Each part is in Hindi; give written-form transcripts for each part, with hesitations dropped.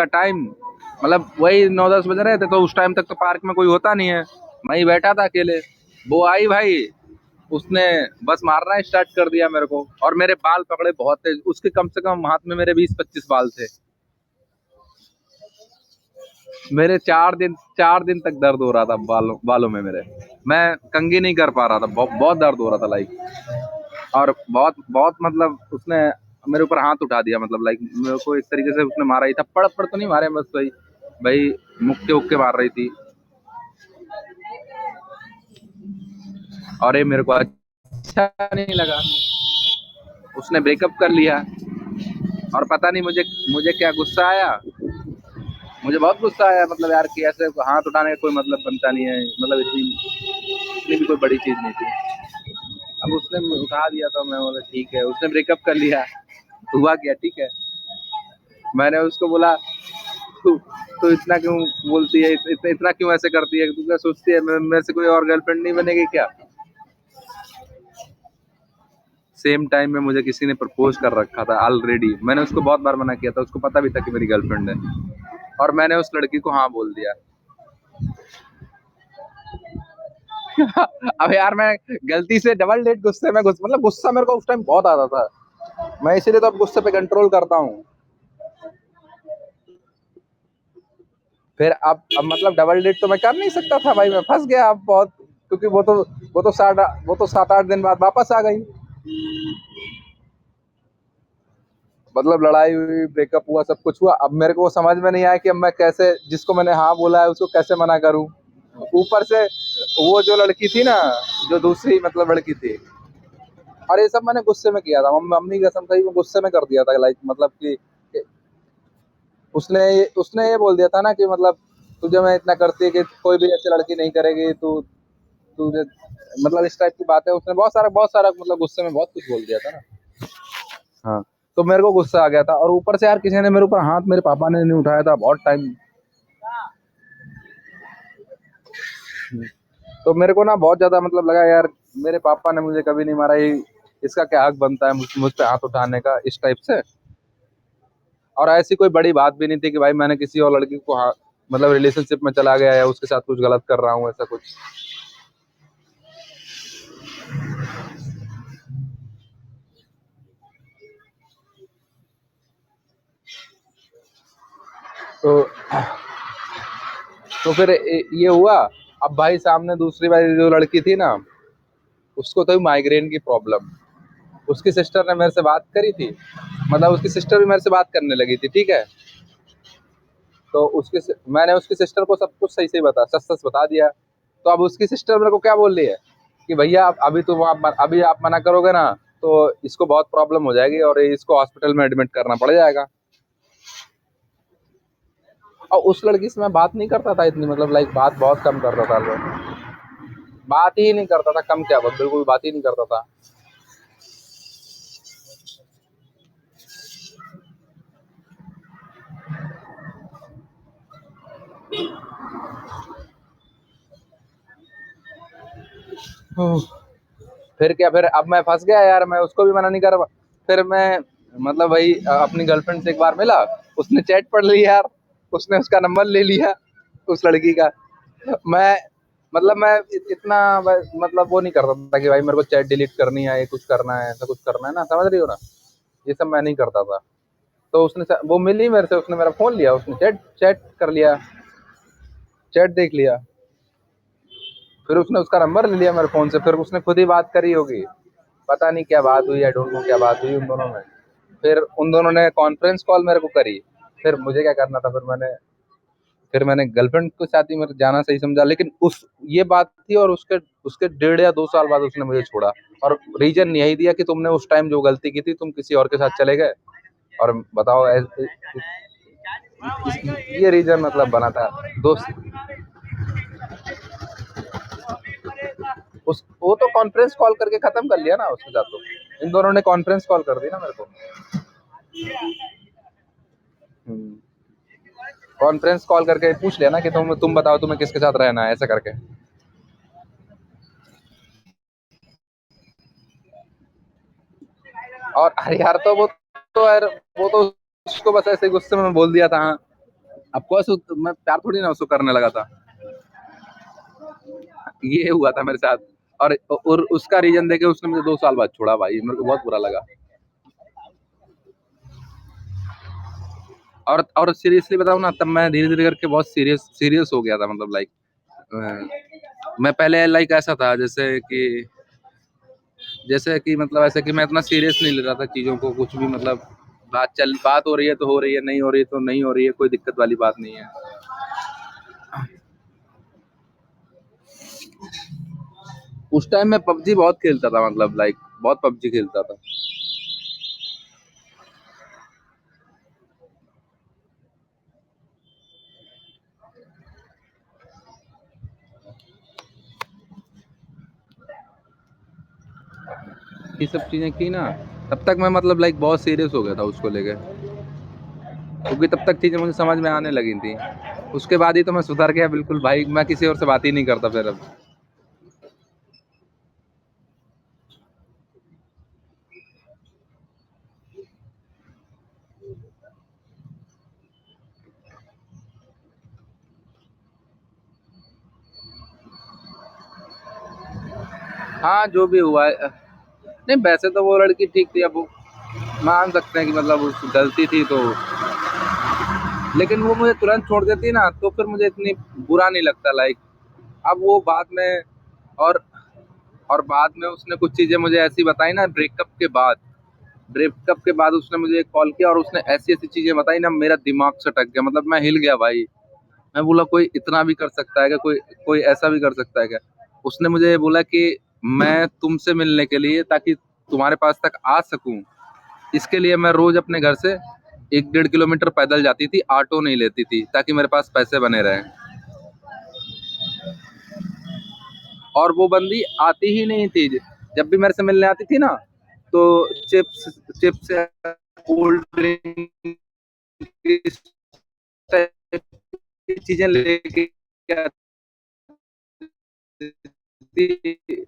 का टाइम, मतलब वही 9-10 बज रहे थे, तो उस टाइम तक तो पार्क में कोई होता नहीं है, मैं ही बैठा था अकेले। वो आई भाई, उसने बस मारना स्टार्ट कर दिया मेरे को, और मेरे बाल पकड़े बहुत तेज। उसके कम से कम हाथ में मेरे 20-25 बाल थे। मेरे 4 दिन तक दर्द हो रहा था बालों में मेरे। मैं कंघी नहीं कर पा रहा था, बहुत दर्द हो रहा था लाइक। और बहुत बहुत मतलब उसने मेरे ऊपर हाथ उठा दिया, मतलब लाइक मेरे को एक तरीके से उसने मारा ही था। पड़ तो नहीं मारे, बस भाई भाई मुक्के उक्के मार रही थी। और ये मेरे को अच्छा नहीं लगा। उसने ब्रेकअप कर लिया, और पता नहीं मुझे मुझे क्या गुस्सा आया। मुझे बहुत गुस्सा आया, मतलब यार कि ऐसे हाथ उठाने का कोई मतलब बनता नहीं है, मतलब इतनी भी कोई बड़ी चीज नहीं थी। अब उसने उठा दिया तो मैं बोला ठीक है, उसने ब्रेकअप कर लिया, हुआ क्या, ठीक है। मैंने उसको बोला, तू तू इतना क्यों बोलती है, इतना क्यों ऐसे करती है, तू क्या सोचती है मेरे से कोई और गर्लफ्रेंड नहीं बनेगी क्या। सेम टाइम में मुझे किसी ने प्रपोज कर रखा था ऑलरेडी। मैंने उसको बहुत बार मना किया था, उसको पता भी था कि मेरी गर्लफ्रेंड है, और मैंने उस लड़की को हाँ बोल दिया। अब यार मैं गलती से डबल डेट गुस्से में मतलब गुस्सा मेरे को उस टाइम बहुत आता था। मैं इसीलिए तो अब गुस्से पे कंट्रोल करता हूँ। फिर अब मतलब डबल डेट तो मैं कर नहीं सकता था भाई, मैं फंस गया अब बहुत, क्योंकि वो तो 7-8 दिन बाद वापस आ गई। मतलब लड़ाई हुई, ब्रेकअप हुआ, सब कुछ हुआ। अब मेरे को समझ में नहीं आया कि अब मैं कैसे, जिसको मैंने हाँ बोला है उसको कैसे मना करूं। ऊपर से वो जो लड़की थी ना, जो दूसरी मतलब लड़की थी, और ये सब मैंने गुस्से में किया था। मम्मी कसम सही में गुस्से में कर दिया था, लाइक मतलब कि उसने उसने ये बोल दिया था ना कि मतलब तुझे मैं इतना करती है कि कोई भी ऐसी लड़की नहीं करेगी, तू तुझे, मतलब इस टाइप की बात है। उसने बहुत सारा मतलब गुस्से में बहुत कुछ बोल दिया था ना। हाँ, तो मेरे को गुस्सा आ गया था, और ऊपर से यार किसी ने मेरे ऊपर हाथ, मेरे पापा ने नहीं उठाया था बहुत टाइम। तो मेरे को ना बहुत ज्यादा मतलब लगा यार, मेरे पापा ने मुझे कभी नहीं मारा, ये इसका क्या हक बनता है मुझ पे हाथ उठाने का, इस टाइप से। और ऐसी कोई बड़ी बात भी नहीं थी कि भाई मैंने किसी और लड़की को मतलब रिलेशनशिप में चला गया या उसके साथ कुछ गलत कर रहा हूँ, ऐसा कुछ। तो फिर ये हुआ। अब भाई सामने दूसरी वाली जो लड़की थी ना, उसको तो माइग्रेन की प्रॉब्लम। उसकी सिस्टर ने मेरे से बात करी थी, मतलब उसकी सिस्टर भी मेरे से बात करने लगी थी, ठीक है। तो मैंने उसकी सिस्टर को सब कुछ सही सही सच सच बता दिया। तो अब उसकी सिस्टर मेरे को क्या बोल रही है कि भैया अभी आप मना करोगे ना, तो इसको बहुत प्रॉब्लम हो जाएगी, और इसको हॉस्पिटल में एडमिट करना पड़ जाएगा। और उस लड़की से मैं बात नहीं करता था इतनी, मतलब लाइक बात बहुत कम करता था लोग, बात ही नहीं करता था, कम क्या, बिल्कुल बात ही नहीं करता था। फिर क्या, फिर अब मैं फंस गया यार, मैं उसको भी मना नहीं कर। फिर मैं मतलब वही अपनी गर्लफ्रेंड से एक बार मिला, उसने चैट पढ़ ली यार, उसने उसका नंबर ले लिया उस लड़की का। मैं मैं इतना मतलब वो नहीं करता था कि भाई मेरे को चैट डिलीट करनी है, ये कुछ करना है, ऐसा कुछ करना है ना, समझ रही हो ना। ये सब मैं नहीं करता था। तो वो मिली मेरे से, उसने मेरा फोन लिया, उसने चैट चैट कर लिया, चैट देख लिया। फिर उसने उसका नंबर ले लिया मेरे फोन से, फिर उसने खुद ही बात करी होगी। पता नहीं क्या बात हुई, आई डोंट नो क्या बात हुई उन दोनों में। फिर उन दोनों ने कॉन्फ्रेंस कॉल मेरे को करी। फिर मुझे क्या करना था, फिर मैंने गर्लफ्रेंड के साथ ही मेरे जाना सही समझा, लेकिन उस ये बात थी, और उसके उसके 1.5 या 2 साल बाद उसने मुझे छोड़ा। और रीजन यही दिया कि तुमने उस टाइम जो गलती की थी, तुम किसी और के साथ चले गए। और बताओ ये रीजन मतलब बना था दोस्त। वो तो कॉन्फ्रेंस कॉल करके खत्म कर लिया ना उसके साथ। तो इन दोनों ने कॉन्फ्रेंस कॉल कर दी ना मेरे को। कॉन्फ्रेंस कॉल करके पूछ लिया ना कि तुम बताओ तुम्हें किसके साथ रहना है, ऐसा करके। और अरे यार, तो वो तो यार वो तो उसको बस ऐसे गुस्से में बोल दिया था हाँ। अब कोर्स मैं प्यार थोड़ी ना उसको करने लगा था, ये हुआ था मेरे साथ। और उसका रीजन देके उसने मुझे 2 साल बाद छोड़ा भाई, मेरे को बहुत बुरा लगा। और सीरियसली बताऊँ ना, तब मैं धीरे-धीरे करके बहुत सीरियस सीरियस हो गया था, मतलब लाइक मैं पहले लाइक ऐसा था जैसे कि मतलब ऐसा कि मैं इतना सीरियस नहीं ले रहा था चीज़ों को, कुछ भी मतलब बात हो रही है तो हो रही है, नहीं हो रही है तो नहीं हो रही है, कोई दिक्कत वाली बात नहीं है। उस टाइम मैं पबजी बहुत खेलता था, मतलब लाइक बहुत पबजी खेलता था। ये सब चीज़ें की ना, तब तक मैं मतलब लाइक बहुत सीरियस हो गया था उसको लेके, क्योंकि तब तक चीज़ें मुझे समझ में आने लगी थी। उसके बाद ही तो मैं सुधर गया बिल्कुल भाई, मैं किसी और से बात ही नहीं करता फिर अब। हाँ, जो भी हुआ है नहीं, वैसे तो वो लड़की ठीक थी, अब वो मान सकते हैं कि मतलब उस गलती थी तो, लेकिन वो मुझे तुरंत छोड़ देती ना तो फिर मुझे इतनी बुरा नहीं लगता लाइक। अब वो बाद में, और और बाद में उसने कुछ चीज़ें मुझे ऐसी बताई ना ब्रेकअप के बाद उसने मुझे कॉल किया और उसने ऐसी-ऐसी चीज़ें बताई ना, मेरा दिमाग सटक गया, मतलब मैं हिल गया भाई। मैं बोला कोई इतना भी कर सकता है क्या? कोई कोई ऐसा भी कर सकता है क्या? उसने मुझे बोला कि मैं तुमसे मिलने के लिए, ताकि तुम्हारे पास तक आ सकूँ, इसके लिए मैं रोज़ अपने घर से 1 डेढ़ किलोमीटर पैदल जाती थी, ऑटो नहीं लेती थी, ताकि मेरे पास पैसे बने रहें। और वो बंदी आती ही नहीं थी। जब भी मेरे से मिलने आती थी ना, तो चिप्स चिप्स या कोल्ड ड्रिंक इस टाइप की चीज़ें लेके आती थी।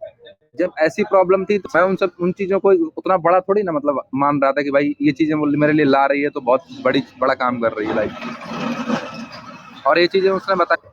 जब ऐसी प्रॉब्लम थी तो मैं उन चीज़ों को उतना बड़ा थोड़ी ना मतलब मान रहा था कि भाई ये चीज़ें वो मेरे लिए ला रही है तो बहुत बड़ा काम कर रही है लाइफ। और ये चीज़ें उसने बताई।